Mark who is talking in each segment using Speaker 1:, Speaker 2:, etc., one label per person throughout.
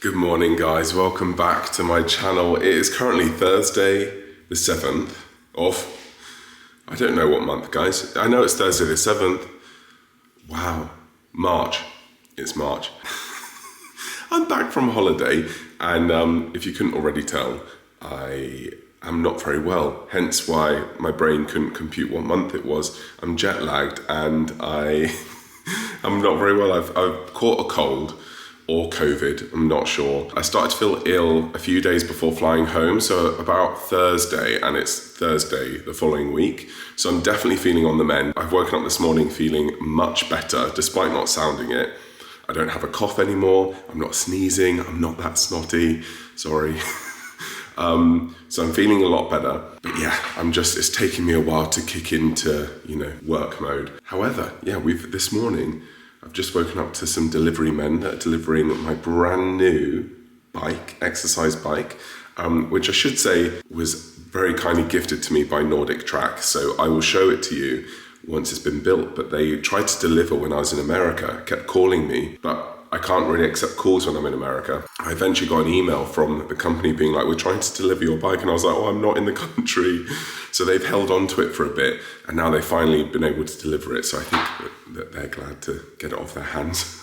Speaker 1: Good morning, guys. Welcome back to my channel. It is currently Thursday the 7th of, I don't know what month, guys. I know it's Thursday the 7th. Wow, March. It's March. I'm back from holiday, and if you couldn't already tell, I am not very well. Hence why my brain couldn't compute what month it was. I'm jet lagged, and I'm not very well. I've caught a cold. Or COVID, I'm not sure. I started to feel ill a few days before flying home, so about Thursday, and it's Thursday the following week. So I'm definitely feeling on the mend. I've woken up this morning feeling much better, despite not sounding it. I don't have a cough anymore, I'm not sneezing, I'm not that snotty, sorry. So I'm feeling a lot better. But yeah, it's taking me a while to kick into, work mode. However, this morning, I've just woken up to some delivery men that are delivering my brand new bike, exercise bike, which I should say was very kindly gifted to me by Nordic Track. So I will show it to you once it's been built, but they tried to deliver when I was in America, kept calling me, but I can't really accept calls when I'm in America. I eventually got an email from the company being like, we're trying to deliver your bike. And I was like, I'm not in the country. So they've held on to it for a bit, and now they've finally been able to deliver it. So I think that they're glad to get it off their hands.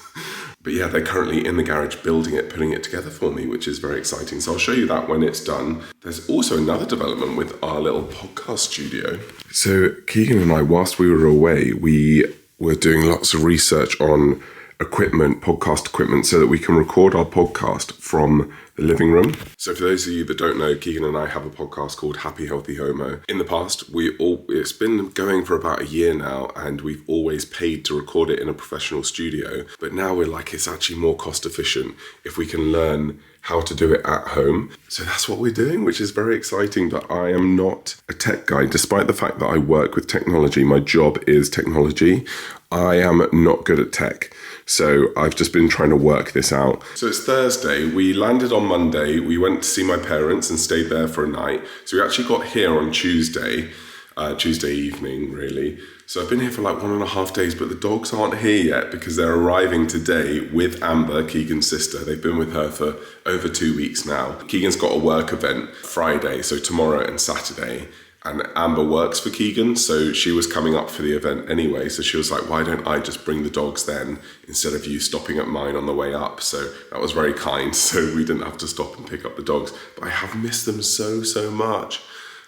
Speaker 1: But yeah, they're currently in the garage building it, putting it together for me, which is very exciting. So I'll show you that when it's done. There's also another development with our little podcast studio. So Keegan and I, whilst we were away, we were doing lots of research on podcast equipment, so that we can record our podcast from the living room. So for those of you that don't know, Keegan and I have a podcast called Happy Healthy Homo. In the past, it's been going for about a year now, and we've always paid to record it in a professional studio. But now we're like, it's actually more cost efficient if we can learn how to do it at home. So that's what we're doing, which is very exciting. But I am not a tech guy, despite the fact that I work with technology. My job is technology. I am not good at tech. So I've just been trying to work this out. So it's Thursday. We landed on Monday. We went to see my parents and stayed there for a night. So we actually got here on Tuesday evening, really. So I've been here for like 1.5 days, but the dogs aren't here yet because they're arriving today with Amber, Keegan's sister. They've been with her for over 2 weeks now. Keegan's got a work event Friday, so tomorrow and Saturday. And Amber works for Keegan, so she was coming up for the event anyway. So she was like, why don't I just bring the dogs then, instead of you stopping at mine on the way up? So that was very kind, so we didn't have to stop and pick up the dogs. But I have missed them so much.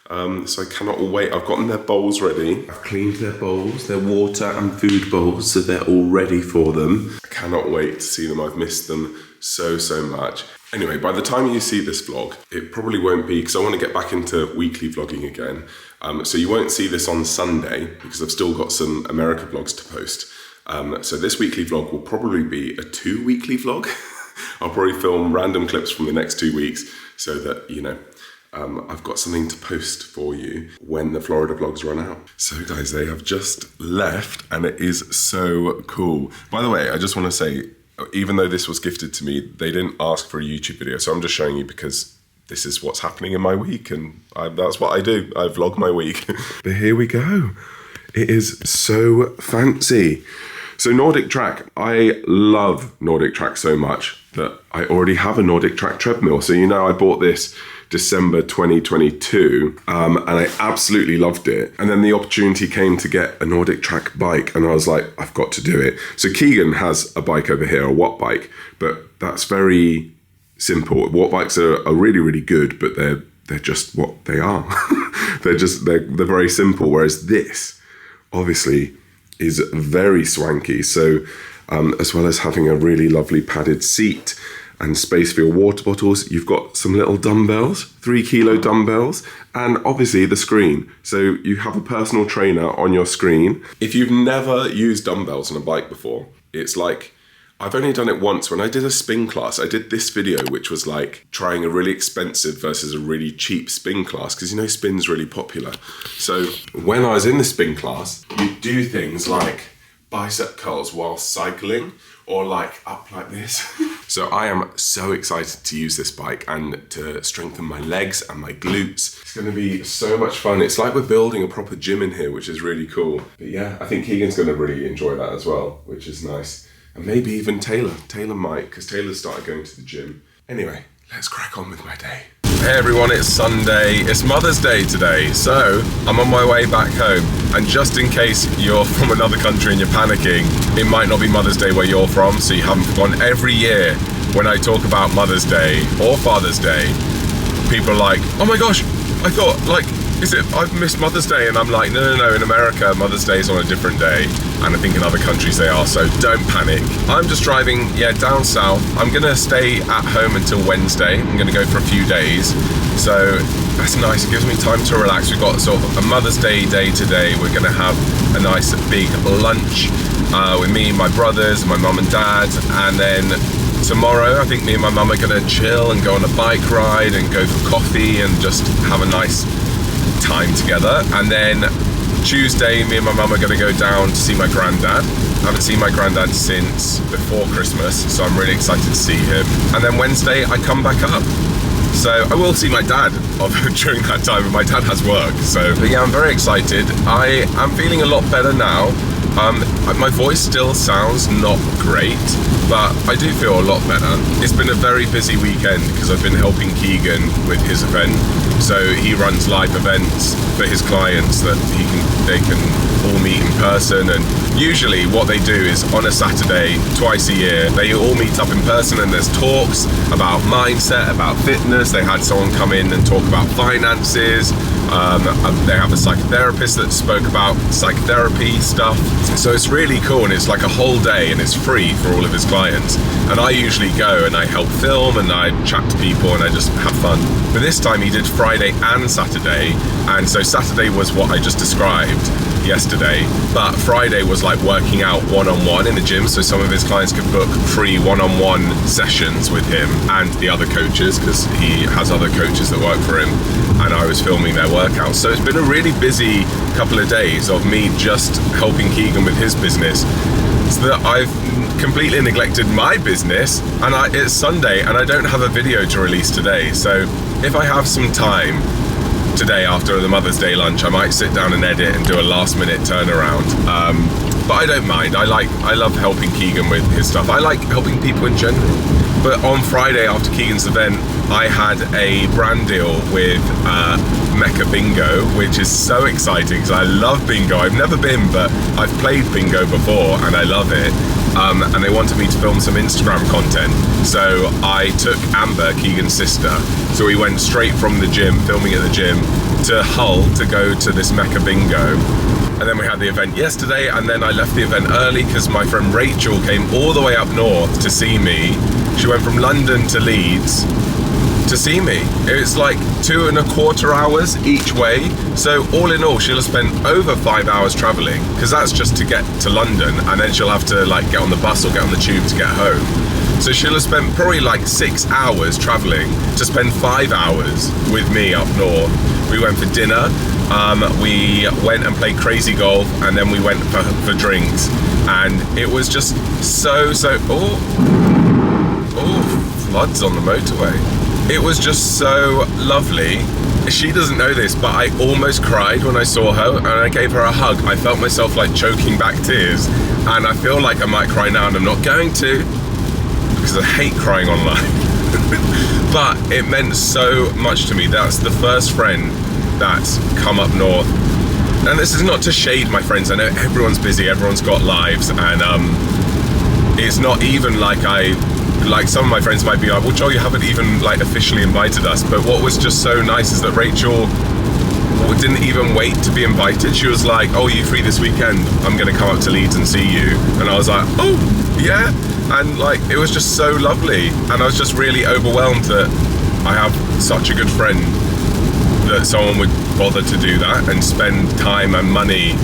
Speaker 1: So I cannot wait. I've gotten their bowls ready. I've cleaned their bowls, their water and food bowls, so they're all ready for them. I cannot wait to see them. I've missed them so much. Anyway, by the time you see this vlog, it probably won't be, because I want to get back into weekly vlogging again. So you won't see this on Sunday, because I've still got some America vlogs to post. So this weekly vlog will probably be a 2-weekly vlog. I'll probably film random clips from the next 2 weeks, so that, I've got something to post for you when the Florida vlogs run out. So guys, they have just left, and it is so cool. By the way, I just want to say, even though this was gifted to me, they didn't ask for a YouTube video. So I'm just showing you because this is what's happening in my week, and that's what I do. I vlog my week. But here we go. It is so fancy. So Nordic Track, I love Nordic Track so much that I already have a Nordic Track treadmill. So I bought this December 2022, and I absolutely loved it. And then the opportunity came to get a Nordic Track bike, and I was like, I've got to do it. So Keegan has a bike over here, a watt bike, but that's very simple. Watt bikes are really good, but they're just what they are. they're very simple. Whereas this, obviously, is very swanky. So as well as having a really lovely padded seat and space for your water bottles, you've got some little dumbbells, 3 kilo dumbbells, and obviously the screen. So you have a personal trainer on your screen. If you've never used dumbbells on a bike before, it's like, I've only done it once. When I did a spin class, I did this video, which was like trying a really expensive versus a really cheap spin class, because spin's really popular. So when I was in the spin class, you do things like bicep curls while cycling, or like up like this. So I am so excited to use this bike and to strengthen my legs and my glutes. It's gonna be so much fun. It's like we're building a proper gym in here, which is really cool. But yeah, I think Keegan's gonna really enjoy that as well, which is nice. And maybe even Taylor might, because Taylor started going to the gym. Anyway, let's crack on with my day. Hey everyone, it's Sunday. It's Mother's Day today, so I'm on my way back home. And just in case you're from another country and you're panicking, it might not be Mother's Day where you're from, so you haven't forgotten. Every year when I talk about Mother's Day or Father's Day, people are like, oh my gosh, I thought, like, I've missed Mother's Day, and I'm like, no, in America, Mother's Day is on a different day, and I think in other countries they are, so don't panic. I'm just driving, down south. I'm gonna stay at home until Wednesday. I'm gonna go for a few days, so that's nice. It gives me time to relax. We've got sort of a Mother's Day today. We're gonna have a nice big lunch with me, my brothers, my mum and dad, and then tomorrow I think me and my mum are gonna chill and go on a bike ride and go for coffee and just have a nice time together. And then Tuesday me and my mum are going to go down to see my granddad. I haven't seen my granddad since before Christmas, so I'm really excited to see him. And then Wednesday I come back up, so I will see my dad during that time, but my dad has work, so but yeah, I'm very excited. I am feeling a lot better now. My voice still sounds not great, but I do feel a lot better. It's been a very busy weekend because I've been helping Keegan with his event. So he runs live events for his clients that they can all meet in person, and usually what they do is on a Saturday twice a year they all meet up in person, and there's talks about mindset, about fitness. They had someone come in and talk about finances. They have a psychotherapist that spoke about psychotherapy stuff. So it's really cool, and it's like a whole day, and it's free for all of his clients. And I usually go and I help film and I chat to people and I just have fun. But this time he did Friday and Saturday, and so Saturday was what I just described yesterday, but Friday was like working out one-on-one in the gym, so some of his clients could book free one-on-one sessions with him and the other coaches, because he has other coaches that work for him, and I was filming their workouts. So it's been a really busy couple of days of me just helping Keegan with his business, so that I've completely neglected my business, and it's Sunday and I don't have a video to release today. So if I have some time today after the Mother's Day lunch, I might sit down and edit and do a last minute turnaround, but I don't mind. I love helping Keegan with his stuff. I like helping people in general. But on Friday after Keegan's event, I had a brand deal with Mecca Bingo, which is so exciting because I love bingo. I've never been, but I've played bingo before and I love it. And they wanted me to film some Instagram content, so I took Amber, Keegan's sister, so we went straight from the gym, filming at the gym, to Hull to go to this Mecca Bingo. And then we had the event yesterday, and then I left the event early because my friend Rachel came all the way up north to see me. She went from London to Leeds to see me. It's like 2.25 hours each way, so all in all she'll have spent over 5 hours traveling, because that's just to get to London, and then she'll have to like get on the bus or get on the tube to get home. So she'll have spent probably like 6 hours traveling to spend 5 hours with me up north. We went for dinner, we went and played crazy golf, and then we went for drinks, and it was just so floods on the motorway. It was just so lovely. She doesn't know this, but I almost cried when I saw her, and I gave her a hug. I felt myself like choking back tears, and I feel like I might cry now, and I'm not going to, because I hate crying online. But it meant so much to me. That's the first friend that's come up north. And this is not to shade my friends. I know everyone's busy, everyone's got lives, and it's not even like some of my friends might be like, well, Joel, you haven't even like officially invited us. But what was just so nice is that Rachel didn't even wait to be invited. She was like, oh, are you free this weekend? I'm gonna come up to Leeds and see you. And I was like, oh yeah. And like, it was just so lovely, and I was just really overwhelmed that I have such a good friend that someone would bother to do that and spend time and money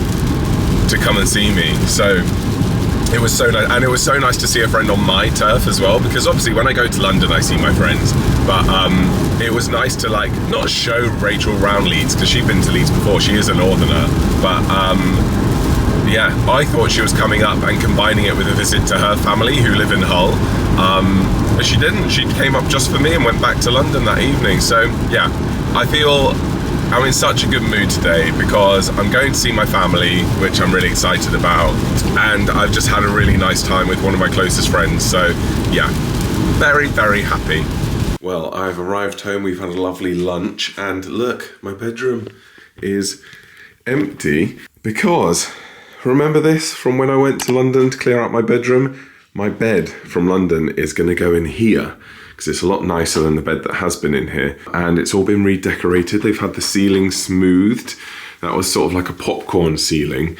Speaker 1: to come and see me. So it was so nice, and it was so nice to see a friend on my turf as well, because obviously when I go to London I see my friends, but it was nice to like not show Rachel around Leeds, because she'd been to Leeds before, she is a northerner, but yeah, I thought she was coming up and combining it with a visit to her family who live in Hull, but she didn't. She came up just for me and went back to London that evening. So yeah, I feel I'm in such a good mood today because I'm going to see my family, which I'm really excited about, and I've just had a really nice time with one of my closest friends. So yeah, very, very happy. Well, I've arrived home, we've had a lovely lunch, and look, my bedroom is empty because, remember this from when I went to London to clear out my bedroom? My bed from London is going to go in here because it's a lot nicer than the bed that has been in here. And it's all been redecorated. They've had the ceiling smoothed. That was sort of like a popcorn ceiling.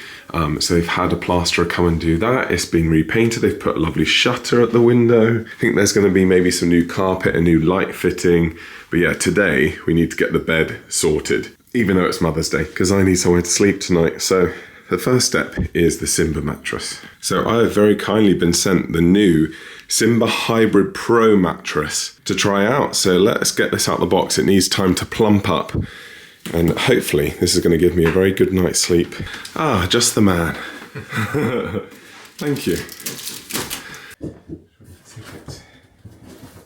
Speaker 1: So they've had a plasterer come and do that. It's been repainted. They've put a lovely shutter at the window. I think there's going to be maybe some new carpet, a new light fitting. But yeah, today we need to get the bed sorted, even though it's Mother's Day, because I need somewhere to sleep tonight. So the first step is the Simba mattress. So I have very kindly been sent the new Simba Hybrid Pro mattress to try out. So let's get this out of the box. It needs time to plump up. And hopefully this is going to give me a very good night's sleep. Ah, just the man. Thank you.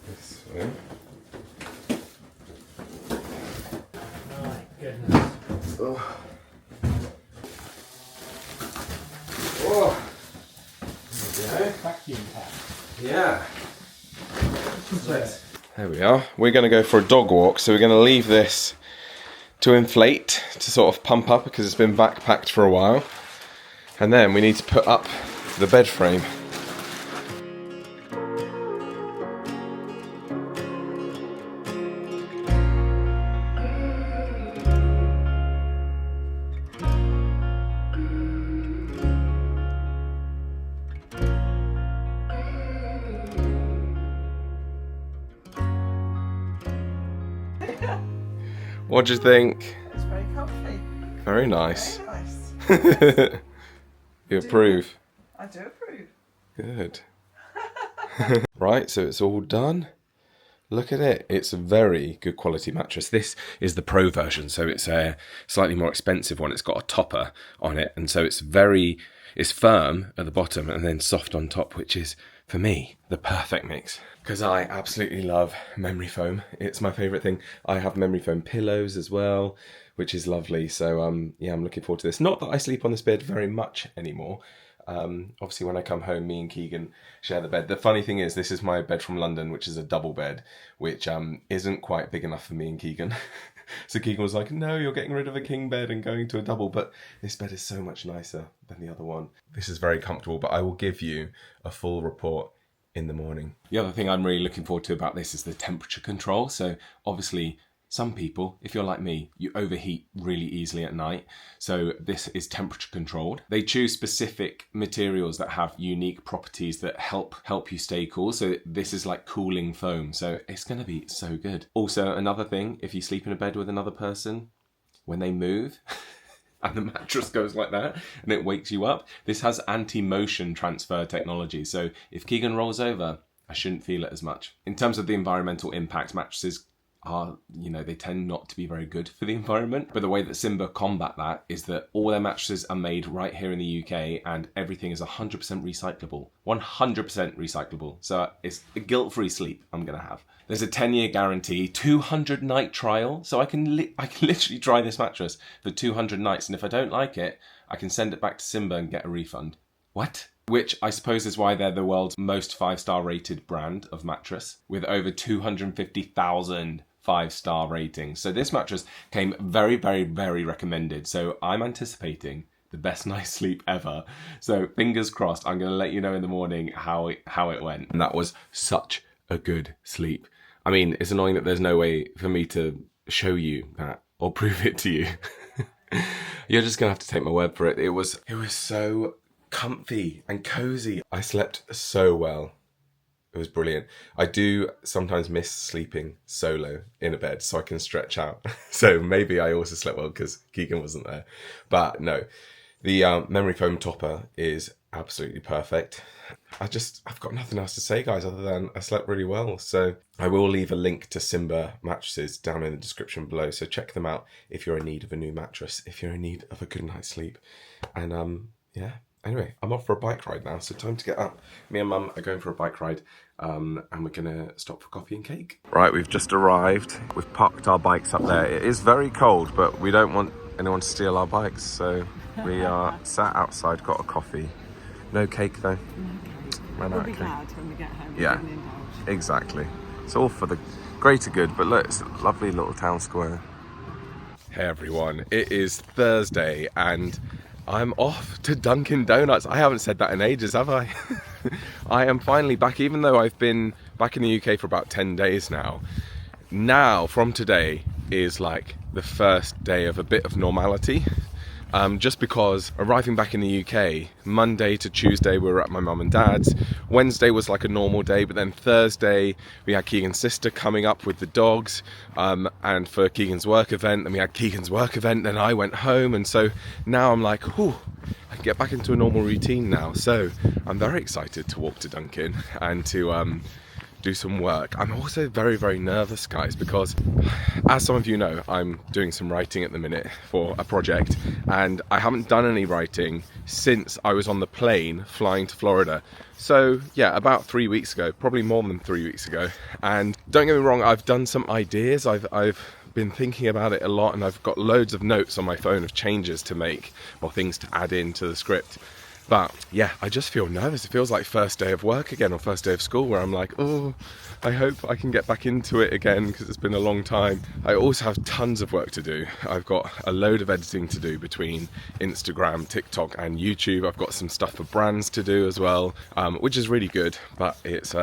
Speaker 1: This way.
Speaker 2: My goodness.
Speaker 1: Oh. Oh. There we go.
Speaker 2: Vacuum pack.
Speaker 1: Yeah. There we are. We're going to go for a dog walk, so we're going to leave this to inflate, to sort of pump up because it's been backpacked for a while. And then we need to put up the bed frame. What do you think?
Speaker 3: It's very comfy.
Speaker 1: Very nice.
Speaker 3: Very nice.
Speaker 1: You approve?
Speaker 3: I do approve.
Speaker 1: Good. Right, so it's all done. Look at it. It's a very good quality mattress. This is the Pro version, so it's a slightly more expensive one. It's got a topper on it, and so it's firm at the bottom and then soft on top, which is, for me, the perfect mix. Because I absolutely love memory foam. It's my favourite thing. I have memory foam pillows as well, which is lovely. So yeah, I'm looking forward to this. Not that I sleep on this bed very much anymore. Obviously when I come home, me and Keegan share the bed. The funny thing is, this is my bed from London, which is a double bed, which isn't quite big enough for me and Keegan. So Keegan was like, no, you're getting rid of a king bed and going to a double, but this bed is so much nicer than the other one. This is very comfortable, but I will give you a full report in the morning. The other thing I'm really looking forward to about this is the temperature control. So obviously some people, if you're like me, you overheat really easily at night. So this is temperature controlled. They choose specific materials that have unique properties that help you stay cool. So this is like cooling foam. So it's going to be so good. Also, another thing, if you sleep in a bed with another person, when they move and the mattress goes like that and it wakes you up, this has anti-motion transfer technology. So if Keegan rolls over, I shouldn't feel it as much. In terms of the environmental impact, mattresses are, they tend not to be very good for the environment. But the way that Simba combat that is that all their mattresses are made right here in the UK and everything is 100% recyclable. 100% recyclable. So it's a guilt-free sleep I'm going to have. There's a 10-year guarantee, 200 night trial. So I can literally try this mattress for 200 nights. And if I don't like it, I can send it back to Simba and get a refund. What? Which I suppose is why they're the world's most 5-star rated brand of mattress, with over 250,000 5-star ratings. So this mattress came very, very, very recommended. So I'm anticipating the best night's sleep ever. So fingers crossed, I'm going to let you know in the morning how it went. And that was such a good sleep. I mean, it's annoying that there's no way for me to show you that or prove it to you. You're just going to have to take my word for it. It was so comfy and cozy. I slept so well. It was brilliant. I do sometimes miss sleeping solo in a bed so I can stretch out. So maybe I also slept well because Keegan wasn't there. But no, the memory foam topper is absolutely perfect. I've got nothing else to say, guys, other than I slept really well. So I will leave a link to Simba mattresses down in the description below. So check them out if you're in need of a new mattress, if you're in need of a good night's sleep. And yeah. Anyway, I'm off for a bike ride now, so time to get up. Me and Mum are going for a bike ride, and we're going to stop for coffee and cake. Right, we've just arrived. We've parked our bikes up there. It is very cold, but we don't want anyone to steal our bikes, so we are sat outside, got a coffee. No cake, though.
Speaker 3: We'll be glad when we get home.
Speaker 1: Yeah, exactly. It's all for the greater good, but look, it's a lovely little town square. Hey everyone, it is Thursday and I'm off to Dunkin' Donuts. I haven't said that in ages, have I? I am finally back, even though I've been back in the UK for about 10 days now. Now, from today, is like the first day of a bit of normality. Just because arriving back in the UK, Monday to Tuesday we were at my mum and dad's, Wednesday was like a normal day, but then Thursday we had Keegan's sister coming up with the dogs, and for Keegan's work event, then we had Keegan's work event, then I went home, and so now I'm like, whew, I can get back into a normal routine now. So I'm very excited to walk to Dunkin' and to do some work. I'm also very, very nervous, guys, because as some of you know, I'm doing some writing at the minute for a project, and I haven't done any writing since I was on the plane flying to Florida. So yeah, about 3 weeks ago, probably more than 3 weeks ago. And don't get me wrong, I've done some ideas, I've been thinking about it a lot, and I've got loads of notes on my phone of changes to make or things to add into the script. But yeah, I just feel nervous. It feels like first day of work again, or first day of school, where I'm like, oh, I hope I can get back into it again, because it's been a long time. I also have tons of work to do. I've got a load of editing to do between Instagram, TikTok and YouTube. I've got some stuff for brands to do as well, which is really good, but it's,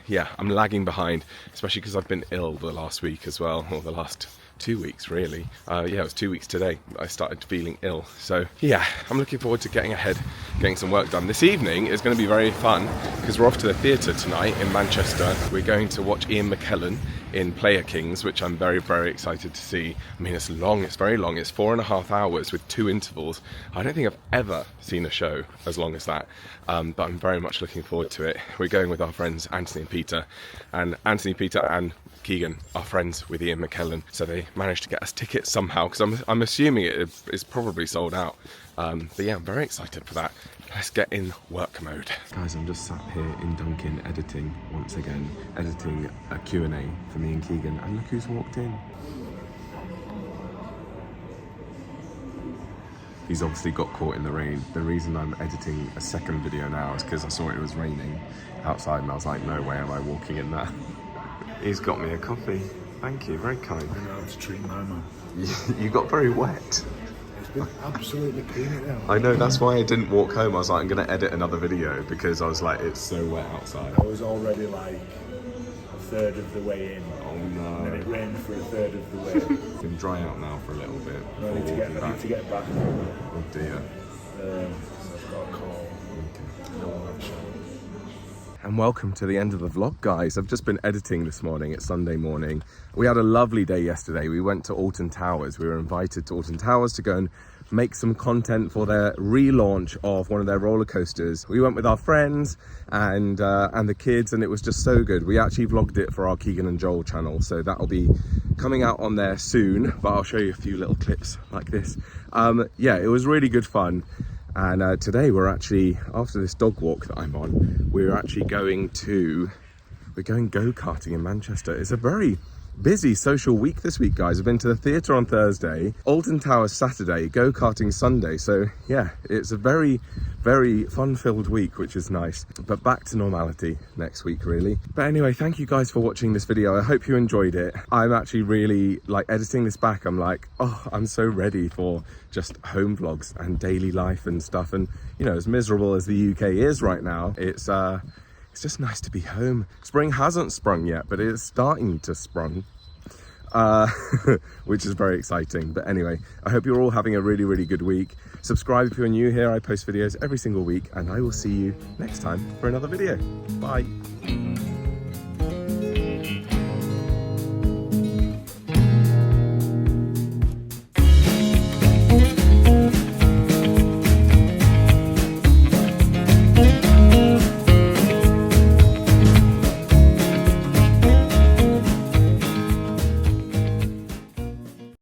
Speaker 1: yeah, I'm lagging behind, especially because I've been ill the last week as well, or the last 2 weeks really. Yeah, it was 2 weeks today I started feeling ill. So yeah, I'm looking forward to getting ahead, getting some work done. This evening is going to be very fun because we're off to the theatre tonight in Manchester. We're going to watch Ian McKellen in Player Kings, which I'm very, very excited to see. I mean, it's long, it's very long. It's 4.5 hours with 2 intervals. I don't think I've ever seen a show as long as that, but I'm very much looking forward to it. We're going with our friends Anthony and Peter, and Anthony, Peter and Keegan are friends with Ian McKellen, so they managed to get us tickets somehow, because I'm assuming it is probably sold out. But yeah, I'm very excited for that. Let's get in work mode. Guys, I'm just sat here in Dunkin' editing, once again, editing a Q&A for me and Keegan, and look who's walked in. He's obviously got caught in the rain. The reason I'm editing a second video now is because I saw it was raining outside, and I was like, no way am I walking in that. He's got me a coffee. Thank you, very kind.
Speaker 4: I know how to treat my man.
Speaker 1: You got very wet.
Speaker 4: It's been absolutely clean now.
Speaker 1: I know, that's why I didn't walk home. I was like, I'm going to edit another video because I was like, it's so wet outside.
Speaker 4: I was already like a third of the way in.
Speaker 1: Oh no.
Speaker 4: And then it rained for a third of the way.
Speaker 1: It's going to dry out now for a little bit.
Speaker 4: I need to get back.
Speaker 1: Oh dear.
Speaker 4: So I've got a call.
Speaker 1: Okay.
Speaker 4: No one show.
Speaker 1: And welcome to the end of the vlog, guys. I've just been editing this morning. It's Sunday morning. We had a lovely day yesterday. We went to Alton Towers. We were invited to Alton Towers to go and make some content for their relaunch of one of their roller coasters. We went with our friends and the kids, and it was just so good. We actually vlogged it for our Keegan and Joel channel, so that'll be coming out on there soon, but I'll show you a few little clips like this. Yeah, it was really good fun. And today we're actually, after this dog walk that I'm on, we're actually going go-karting in Manchester. It's a very busy social week this week, guys. I've been to the theatre on Thursday, Alton Towers Saturday, go-karting Sunday. So yeah, it's a very, very fun-filled week, which is nice. But back to normality next week, really. But anyway, thank you guys for watching this video. I hope you enjoyed it. I'm actually really, like, editing this back, I'm like, oh, I'm so ready for just home vlogs and daily life and stuff. And, you know, as miserable as the UK is right now, it's just nice to be home. Spring hasn't sprung yet, but it's starting to sprung, which is very exciting. But anyway, I hope you're all having a really, really good week. Subscribe if you're new here. I post videos every single week, and I will see you next time for another video. Bye.